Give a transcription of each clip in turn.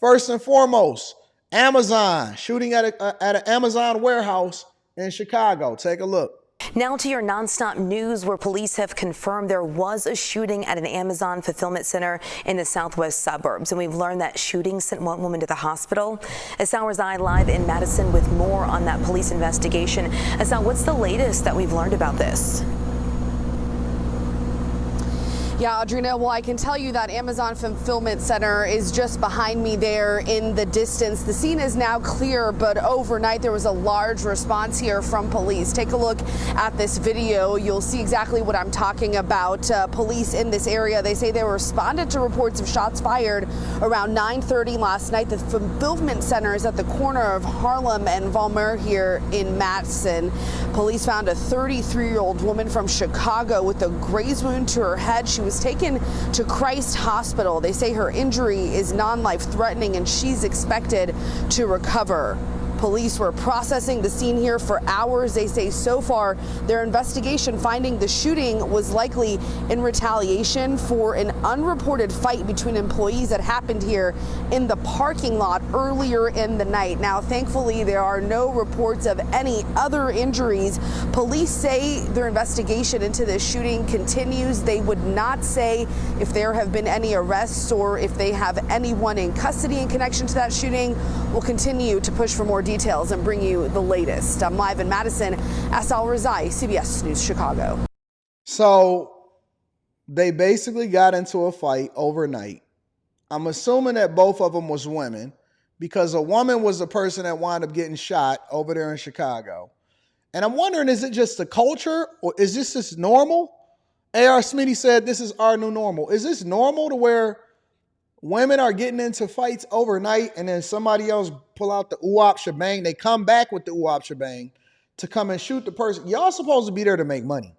First and foremost, Amazon, shooting at an Amazon warehouse in Chicago. Take a look. Now to your nonstop news, where police have confirmed there was a shooting at an Amazon fulfillment center in the southwest suburbs. And we've learned that shooting sent one woman to the hospital. Asal Rizai live in Madison with more on that police investigation. Asal, what's the latest that we've learned about this? Yeah, Audrina, well, I can tell you that Amazon Fulfillment Center is just behind me there in the distance. The scene is now clear, but overnight there was a large response here from police. Take a look at this video. You'll see exactly what I'm talking about. Police in this area, they say they responded to reports of shots fired around 9:30 last night. The Fulfillment Center is at the corner of Harlem and Valmer here in Madison. Police found a 33-year-old woman from Chicago with a graze wound to her head. She was taken to Christ Hospital. They say her injury is non-life threatening and she's expected to recover. Police were processing the scene here for hours. They say so far their investigation finding the shooting was likely in retaliation for an unreported fight between employees that happened here in the parking lot earlier in the night. Now, thankfully, there are no reports of any other injuries. Police say their investigation into this shooting continues. They would not say if there have been any arrests or if they have anyone in custody in connection to that shooting. We'll continue to push for more details and bring you the latest. I'm live in Madison. Asal Rizai, CBS News, Chicago. So they basically got into a fight overnight. I'm assuming that both of them was women, because a woman was the person that wound up getting shot over there in Chicago. And I'm wondering, is it just the culture, or is this just normal? A.R. Smitty said this is our new normal. Is this normal to where women are getting into fights overnight and then somebody else pull out the ooh-wop shebang? They come back with the ooh-wop shebang to come and shoot the person. Y'all supposed to be there to make money.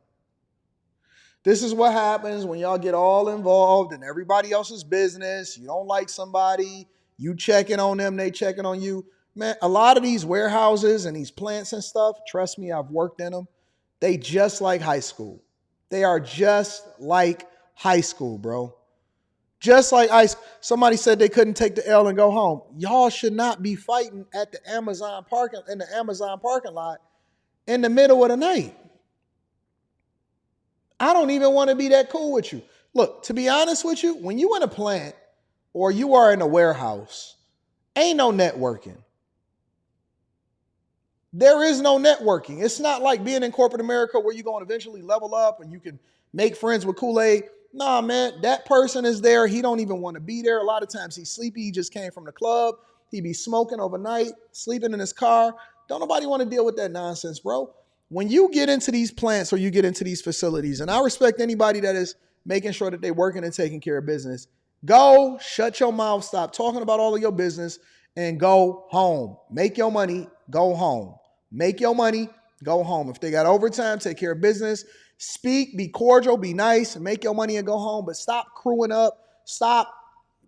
This is what happens when y'all get all involved in everybody else's business. You don't like somebody, you checking on them, they checking on you. Man, a lot of these warehouses and these plants and stuff, trust me, I've worked in them. They just like high school. They are just like high school, bro. Just like ice. Somebody said they couldn't take the L and go home. Y'all should not be fighting at the Amazon parking lot in the middle of the night. I don't even want to be that cool with you. Look, to be honest with you, when you in a plant or you are in a warehouse, ain't no networking. There is no networking. It's not like being in corporate America where you're going to eventually level up and you can make friends with Kool-Aid. Nah, man, that person is there. He don't even want to be there. A lot of times he's sleepy. He just came from the club. He be smoking overnight, sleeping in his car. Don't nobody want to deal with that nonsense, bro. When you get into these plants or you get into these facilities, and I respect anybody that is making sure that they're working and taking care of business, go, shut your mouth, stop talking about all of your business, and go home. Make your money, go home. Make your money, go home. If they got overtime, take care of business. Speak, be cordial, be nice, make your money and go home. But stop crewing up. Stop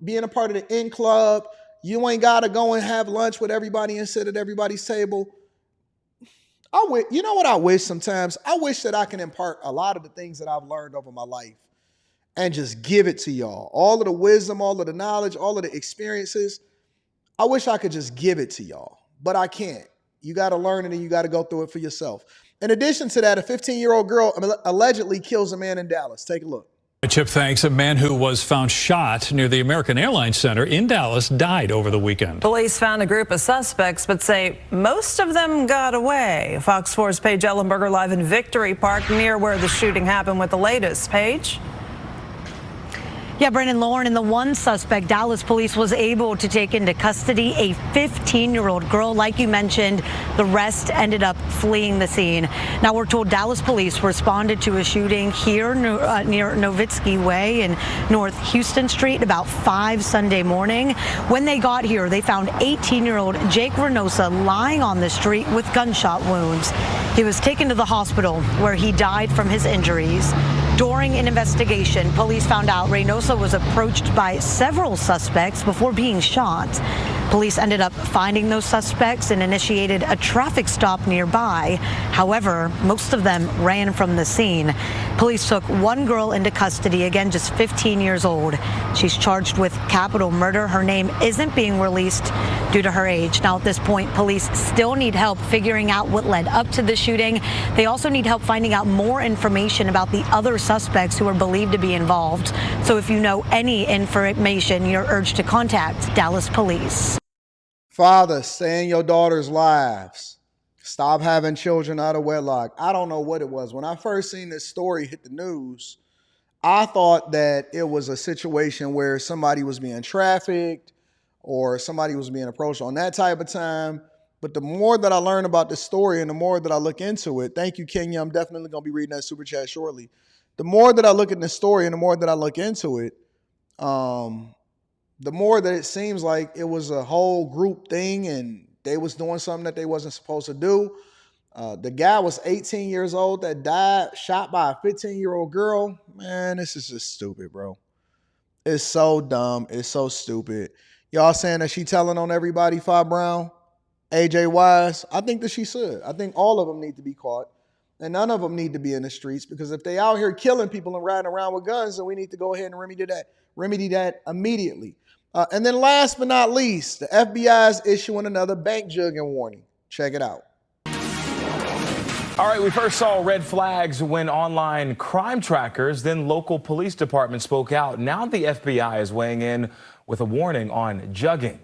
being a part of the in club. You ain't got to go and have lunch with everybody and sit at everybody's table. You know what I wish sometimes? I wish that I can impart a lot of the things that I've learned over my life and just give it to y'all. All of the wisdom, all of the knowledge, all of the experiences. I wish I could just give it to y'all, but I can't. You got to learn it and you got to go through it for yourself. In addition to that, a 15-year-old girl allegedly kills a man in Dallas. Take a look. Chip, thanks. A man who was found shot near the American Airlines Center in Dallas died over the weekend. Police found a group of suspects, but say most of them got away. Fox 4's Paige Ellenberger live in Victory Park, near where the shooting happened, with the latest. Paige? Yeah, Brennan, Lauren, and the one suspect Dallas police was able to take into custody, a 15-year-old girl. Like you mentioned, the rest ended up fleeing the scene. Now, we're told Dallas police responded to a shooting here near Nowitzki Way in North Houston Street about 5 Sunday morning. When they got here, they found 18-year-old Jake Reynosa lying on the street with gunshot wounds. He was taken to the hospital where he died from his injuries. During an investigation, police found out Reynosa was approached by several suspects before being shot. Police ended up finding those suspects and initiated a traffic stop nearby. However, most of them ran from the scene. Police took one girl into custody, again just 15 years old. She's charged with capital murder. Her name isn't being released due to her age. Now, at this point, police still need help figuring out what led up to the shooting. They also need help finding out more information about the other suspects who are believed to be involved. So if you know any information, you're urged to contact Dallas Police. Father, stay in your daughter's lives. Stop having children out of wedlock. I don't know what it was. When I first seen this story hit the news, I thought that it was a situation where somebody was being trafficked or somebody was being approached on that type of time. But the more that I learn about this story and the more that I look into it, thank you, Kenya. I'm definitely going to be reading that super chat shortly. The more that I look at this story and the more that I look into it, the more that it seems like it was a whole group thing and they was doing something that they wasn't supposed to do. The guy was 18 years old that died, shot by a 15-year-old girl. Man, this is just stupid, bro. It's so dumb. It's so stupid. Y'all saying that she telling on everybody, Fi Brown, AJ Wise? I think that she should. I think all of them need to be caught. And none of them need to be in the streets, because if they out here killing people and riding around with guns, then we need to go ahead and remedy that immediately. And then last but not least, the FBI is issuing another bank jugging warning. Check it out. All right, we first saw red flags when online crime trackers, then local police departments spoke out. Now the FBI is weighing in with a warning on jugging.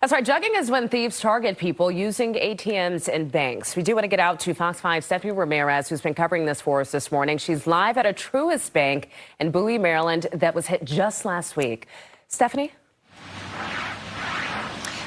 That's right. Jugging is when thieves target people using ATMs and banks. We do want to get out to Fox 5's Stephanie Ramirez, who's been covering this for us this morning. She's live at a Truist Bank in Bowie, Maryland, that was hit just last week. Stephanie?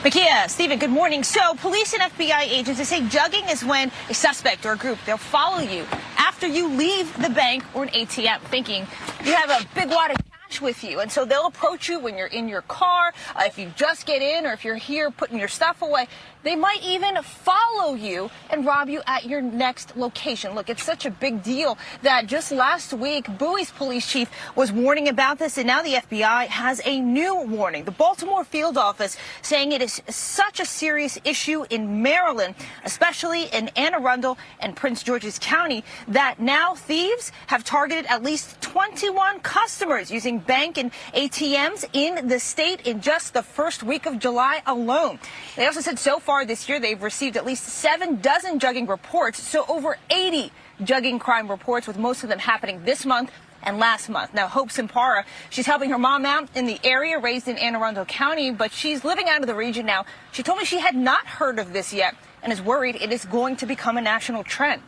Makia, Stephen, good morning. So police and FBI agents say jugging is when a suspect or a group, they'll follow you after you leave the bank or an ATM, thinking you have a big wad of cash with you. And so they'll approach you when you're in your car, if you just get in, or if you're here putting your stuff away. They might even follow you and rob you at your next location. Look, it's such a big deal that just last week, Bowie's police chief was warning about this, and now the FBI has a new warning. The Baltimore field office saying it is such a serious issue in Maryland, especially in Anne Arundel and Prince George's County, that now thieves have targeted at least 21 customers using bank and ATMs in the state in just the first week of July alone. They also said so far this year, they've received at least 7 dozen jugging reports, so over 80 jugging crime reports, with most of them happening this month and last month. Now, Hope Simpara, she's helping her mom out in the area, raised in Anne Arundel County, but she's living out of the region now. She told me she had not heard of this yet and is worried it is going to become a national trend.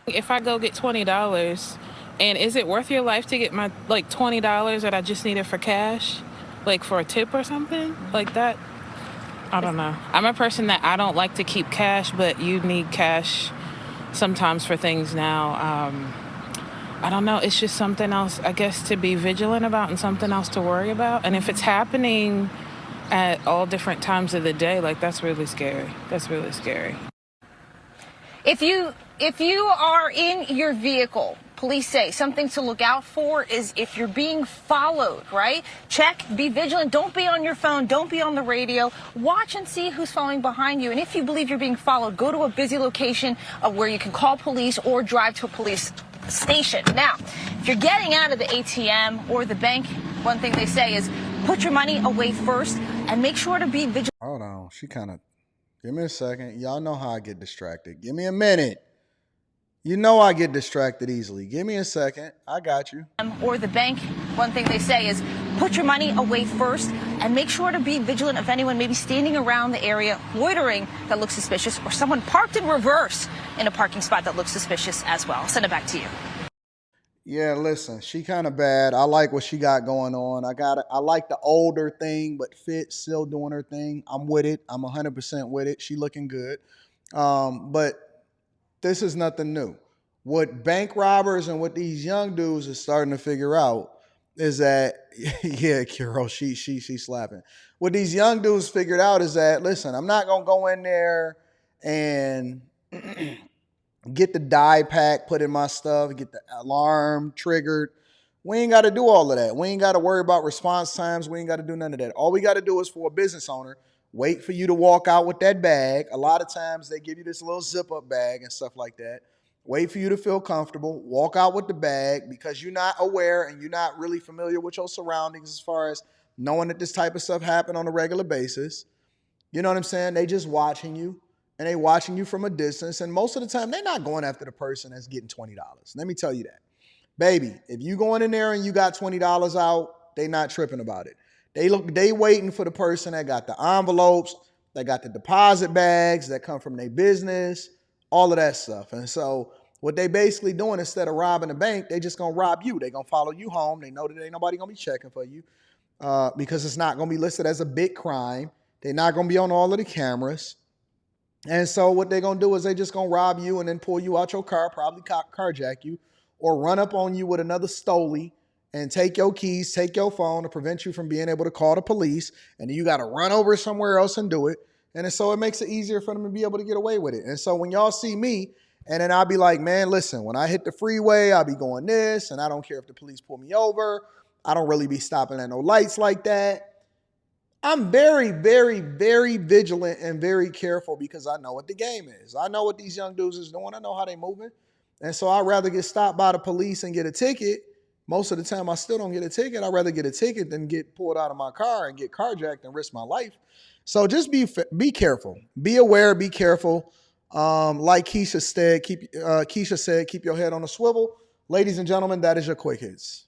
If I go get $20, and is it worth your life to get my $20 that I just needed for cash, for a tip or something like that? I don't know. I'm a person that I don't like to keep cash, but you need cash sometimes for things now. I don't know. It's just something else, I guess, to be vigilant about and something else to worry about. And if it's happening at all different times of the day, that's really scary. That's really scary. If you are in your vehicle, police say something to look out for is if you're being followed, right? Check, be vigilant. Don't be on your phone. Don't be on the radio. Watch and see who's following behind you. And if you believe you're being followed, go to a busy location where you can call police or drive to a police station. Now, if you're getting out of the ATM or the bank, one thing they say is put your money away first and make sure to be vigilant. Hold on. Give me a second. Y'all know how I get distracted. Give me a minute. You know I get distracted easily. Give me a second. I got you. Or the bank, one thing they say is put your money away first and make sure to be vigilant of anyone maybe standing around the area loitering that looks suspicious, or someone parked in reverse in a parking spot that looks suspicious as well. I'll send it back to you. Yeah, listen, she kind of bad. I like what she got going on. I like the older thing, but Fit still doing her thing. I'm with it. I'm 100% with it. She looking good. But this is nothing new. What bank robbers and what these young dudes are starting to figure out is that, yeah, Carol, she slapping. What these young dudes figured out is that, listen, I'm not going to go in there and get the die pack, put in my stuff, get the alarm triggered, We ain't got to do all of that. We ain't got to worry about response times. We ain't got to do none of that. All we got to do is for a business owner, wait for you to walk out with that bag. A lot of times they give you this little zip up bag and stuff like that. Wait for you to feel comfortable. Walk out with the bag because you're not aware and you're not really familiar with your surroundings as far as knowing that this type of stuff happen on a regular basis. You know what I'm saying? They just watching you and they watching you from a distance. And most of the time, they're not going after the person that's getting $20. Let me tell you that. Baby, if you going in there and you got $20 out, they not tripping about it. They waiting for the person that got the envelopes, that got the deposit bags, that come from their business, all of that stuff. And so what they basically doing, instead of robbing the bank, they just gonna rob you. They gonna follow you home. They know that ain't nobody gonna be checking for you because it's not gonna be listed as a big crime. They're not gonna be on all of the cameras. And so what they're gonna do is they just gonna rob you and then pull you out your car, probably carjack you, or run up on you with another stole and take your keys, take your phone to prevent you from being able to call the police. And then you got to run over somewhere else and do it. And so it makes it easier for them to be able to get away with it. And so when y'all see me, and then I'll be like, man, listen, when I hit the freeway, I'll be going this, and I don't care if the police pull me over. I don't really be stopping at no lights like that. I'm very, very, very vigilant and very careful because I know what the game is. I know what these young dudes is doing. I know how they moving. And so I'd rather get stopped by the police and get a ticket. Most of the time I still don't get a ticket. I'd rather get a ticket than get pulled out of my car and get carjacked and risk my life. So just be careful. Be aware, be careful. Like Keisha said, keep your head on a swivel. Ladies and gentlemen, that is your Quick Hits.